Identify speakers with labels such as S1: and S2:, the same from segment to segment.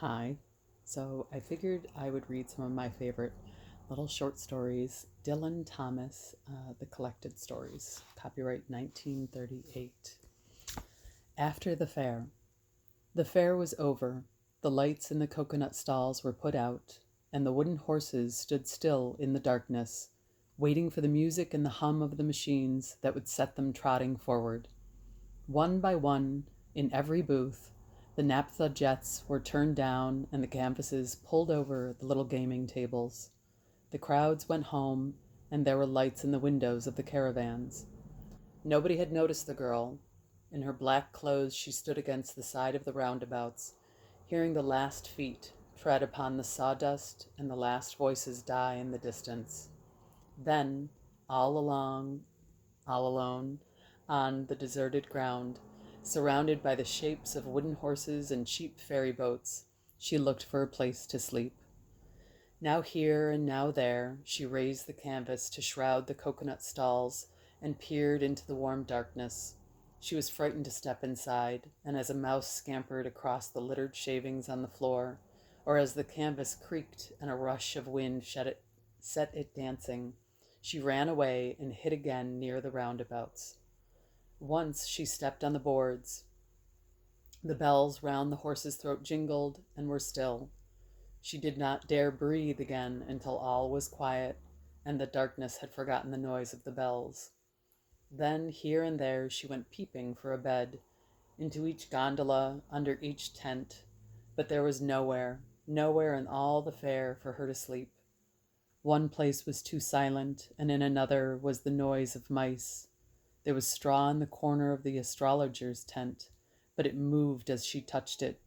S1: Hi. So I figured I would read some of my favorite little short stories. Dylan Thomas, The Collected Stories, copyright 1938. After the fair. The fair was over. The lights in the coconut stalls were put out, and the wooden horses stood still in the darkness, waiting for the music and the hum of the machines that would set them trotting forward. One by one, in every booth, the naphtha jets were turned down and the canvases pulled over the little gaming tables. The crowds went home, and there were lights in the windows of the caravans. Nobody had noticed the girl. In her black clothes, she stood against the side of the roundabouts, hearing the last feet tread upon the sawdust and the last voices die in the distance. Then, all along, all alone, on the deserted ground, surrounded by the shapes of wooden horses and cheap ferry boats, she looked for a place to sleep. Now here and now there, she raised the canvas to shroud the coconut stalls and peered into the warm darkness. She was frightened to step inside, and as a mouse scampered across the littered shavings on the floor, or as the canvas creaked and a rush of wind set it dancing, she ran away and hid again near the roundabouts. Once she stepped on the boards. The bells round the horse's throat jingled and were still. She did not dare breathe again until all was quiet and the darkness had forgotten the noise of the bells. Then here and there she went peeping for a bed, into each gondola, under each tent, but there was nowhere in all the fair for her to sleep. One place was too silent, and in another was the noise of mice. There was straw in the corner of the astrologer's tent, but it moved as she touched it.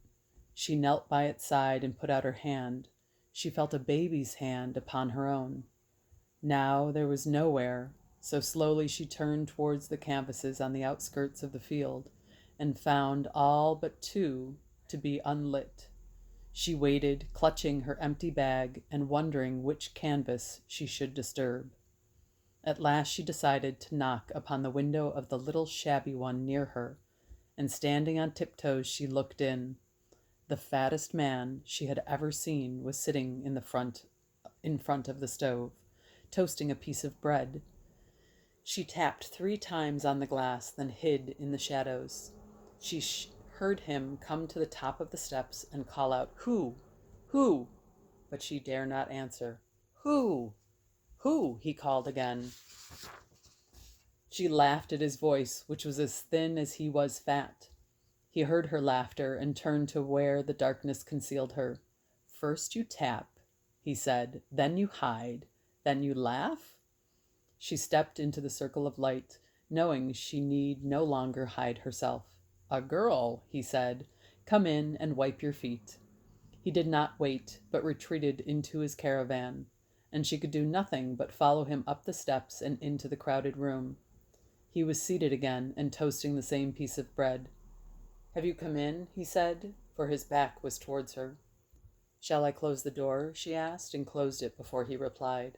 S1: She knelt by its side and put out her hand. She felt a baby's hand upon her own. Now there was nowhere, so slowly she turned towards the canvases on the outskirts of the field, and found all but two to be unlit. She waited, clutching her empty bag and wondering which canvas she should disturb. At last she decided to knock upon the window of the little shabby one near her, and standing on tiptoes she looked in. The fattest man she had ever seen was sitting in front of the stove, toasting a piece of bread. She tapped 3 times on the glass, then hid in the shadows. She heard him come to the top of the steps and call out, "Who? Who?" But she dare not answer. "Who? Who?" he called again. She laughed at his voice, which was as thin as he was fat. He heard her laughter and turned to where the darkness concealed her. "First you tap," he said, "then you hide, then you laugh?" She stepped into the circle of light, knowing she need no longer hide herself. "A girl," he said. "Come in and wipe your feet." He did not wait, but retreated into his caravan, and she could do nothing but follow him up the steps and into the crowded room. He was seated again and toasting the same piece of bread. "Have you come in?" he said, for his back was towards her. "Shall I close the door?" she asked, and closed it before he replied.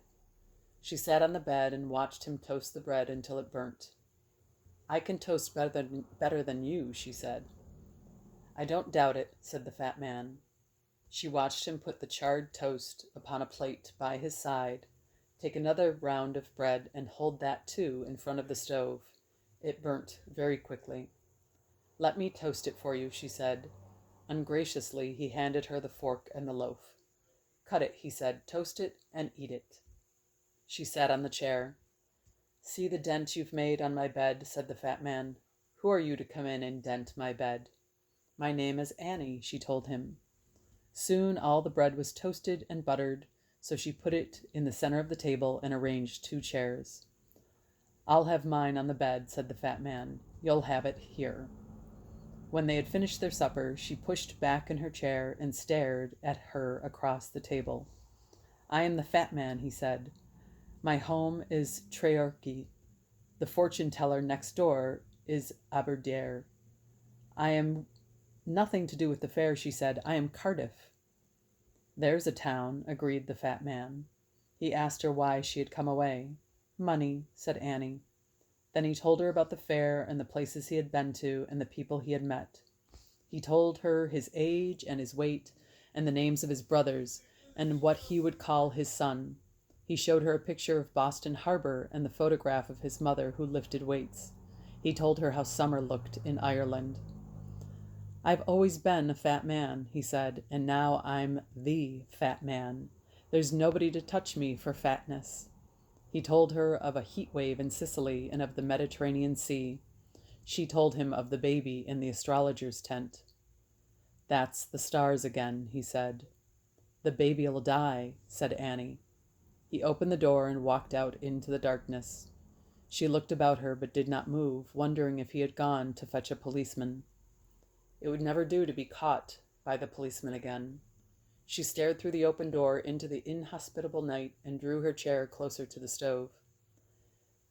S1: She sat on the bed and watched him toast the bread until it burnt. "I can toast better than you," she said. "I don't doubt it," said the fat man. She watched him put the charred toast upon a plate by his side, take another round of bread and hold that too in front of the stove. It burnt very quickly. "Let me toast it for you," she said. Ungraciously, he handed her the fork and the loaf. "Cut it," he said, "toast it and eat it." She sat on the chair. "See the dent you've made on my bed," said the fat man. "Who are you to come in and dent my bed?" "My name is Annie," she told him. Soon all the bread was toasted and buttered, so she put it in the center of the table and arranged 2 chairs. "I'll have mine on the bed," said the fat man. "You'll have it here." When they had finished their supper, she pushed back in her chair and stared at her across the table. "I am the fat man," he said. "My home is Treorchy. The fortune teller next door is Aberdare. I am nothing to do with the fair," she said. "I am Cardiff." "There's a town," agreed the fat man. He asked her why she had come away. "Money," said Annie. Then he told her about the fair and the places he had been to and the people he had met. He told her his age and his weight and the names of his brothers, and what he would call his son. He showed her a picture of Boston Harbor and the photograph of his mother who lifted weights. He told her how summer looked in Ireland. "I've always been a fat man," he said, "and now I'm the fat man. There's nobody to touch me for fatness." He told her of a heat wave in Sicily and of the Mediterranean Sea. She told him of the baby in the astrologer's tent. "That's the stars again," he said. "The baby'll die," said Annie. He opened the door and walked out into the darkness. She looked about her but did not move, wondering if he had gone to fetch a policeman. It would never do to be caught by the policeman again. She stared through the open door into the inhospitable night and drew her chair closer to the stove.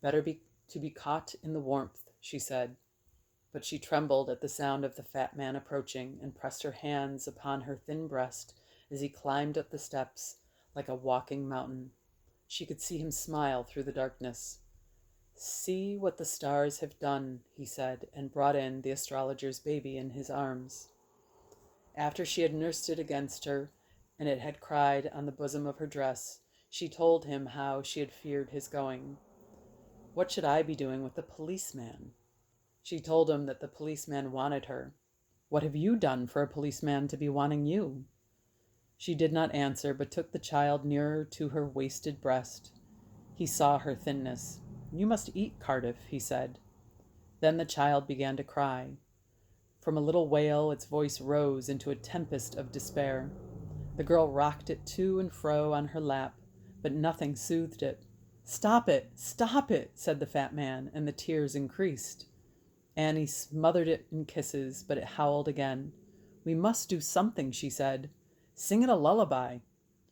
S1: "Better to be caught in the warmth," she said. But she trembled at the sound of the fat man approaching and pressed her hands upon her thin breast as he climbed up the steps like a walking mountain. She could see him smile through the darkness. "See what the stars have done," he said, and brought in the astrologer's baby in his arms. After she had nursed it against her, and it had cried on the bosom of her dress, she told him how she had feared his going. "What should I be doing with the policeman?" She told him that the policeman wanted her. "What have you done for a policeman to be wanting you?" She did not answer, but took the child nearer to her wasted breast. He saw her thinness. "You must eat, Cardiff," he said. Then the child began to cry. From a little wail, its voice rose into a tempest of despair. The girl rocked it to and fro on her lap, but nothing soothed it. "Stop it! Stop it!" said the fat man, and the tears increased. Annie smothered it in kisses, but it howled again. "We must do something," she said. "Sing it a lullaby."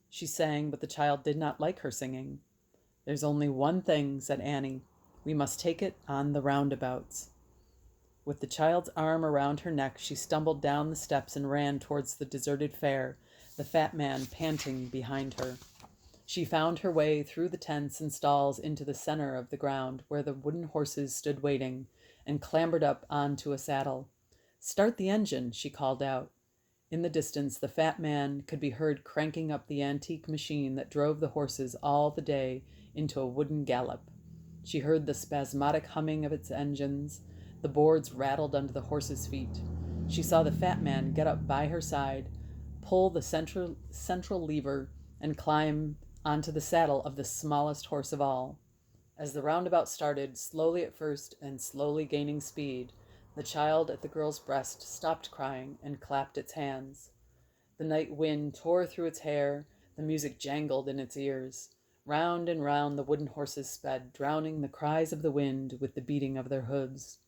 S1: She sang, but the child did not like her singing. "There's only one thing," said Annie. "We must take it on the roundabouts." With the child's arm around her neck, she stumbled down the steps and ran towards the deserted fair, the fat man panting behind her. She found her way through the tents and stalls into the center of the ground where the wooden horses stood waiting, and clambered up onto a saddle. "Start the engine," she called out. In the distance, the fat man could be heard cranking up the antique machine that drove the horses all the day into a wooden gallop. She heard the spasmodic humming of its engines. The boards rattled under the horses' feet. She saw the fat man get up by her side, pull the central lever, and climb onto the saddle of the smallest horse of all. As the roundabout started, slowly at first and slowly gaining speed, the child at the girl's breast stopped crying and clapped its hands. The night wind tore through its hair, the music jangled in its ears. Round and round the wooden horses sped, drowning the cries of the wind with the beating of their hooves.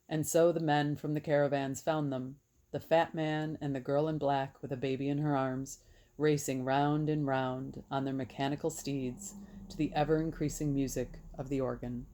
S1: And so the men from the caravans found them, the fat man and the girl in black with a baby in her arms, racing round and round on their mechanical steeds to the ever-increasing music of the organ.